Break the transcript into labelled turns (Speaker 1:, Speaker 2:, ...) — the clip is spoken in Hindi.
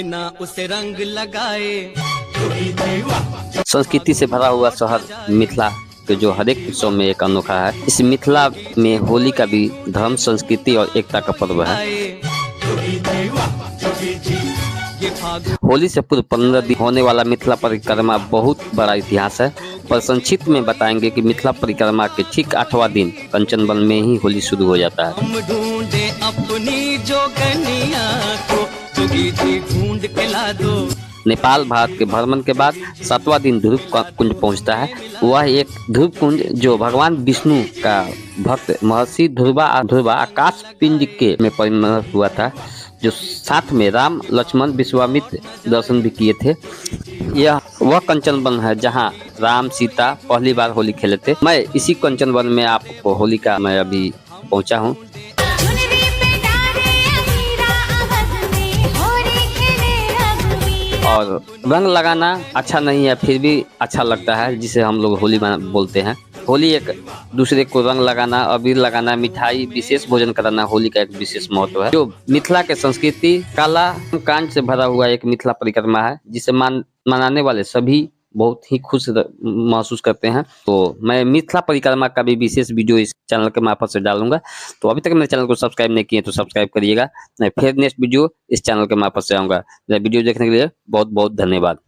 Speaker 1: ना उसे रंग लगाए।
Speaker 2: संस्कृति से भरा हुआ शहर मिथिला के जो हर एक उत्सव में एक अनोखा है। इस मिथिला में होली का भी धर्म, संस्कृति और एकता का पर्व है। होली से पूर्व 15 दिन होने वाला मिथिला परिक्रमा बहुत बड़ा इतिहास है। पर संक्षिप्त में बताएंगे कि मिथिला परिक्रमा के ठीक 8वां दिन कंचन वन में ही होली शुरू हो जाता है।
Speaker 1: हम ढूंढे अपनी जोगनिया को, जोगी जी ढूंढ के ला दो।
Speaker 2: नेपाल भारत के भ्रमण के बाद 7वां दिन ध्रुव कुंज पहुंचता है। वह एक ध्रुव कुंज जो भगवान विष्णु का भक्त महर्षि ध्रुवा आकाश पिंड के में परिणत हुआ था, जो साथ में राम लक्ष्मण विश्वामित्र दर्शन भी किए थे। यह वह कंचन वन है जहां राम सीता पहली बार होली खेले थे। मैं इसी कंचन वन में आपको होली का मैं अभी पहुंचा हूं। और रंग लगाना अच्छा नहीं है, फिर भी अच्छा लगता है, जिसे हम लोग होली बोलते हैं। होली एक दूसरे को रंग लगाना, अबीर लगाना, मिठाई, विशेष भोजन कराना होली का एक विशेष महत्व है। जो मिथिला के संस्कृति कला कांड से भरा हुआ एक मिथिला परिक्रमा है, जिसे मनाने वाले सभी बहुत ही खुश महसूस करते हैं। तो मैं मिथिला परिक्रमा का भी विशेष वीडियो इस चैनल के मार्फत से डालूंगा। तो अभी तक मेरे चैनल को सब्सक्राइब नहीं किए तो सब्सक्राइब करिएगा। मैं फिर नेक्स्ट वीडियो इस चैनल के मार्फत से आऊंगा। वीडियो देखने के लिए बहुत बहुत धन्यवाद।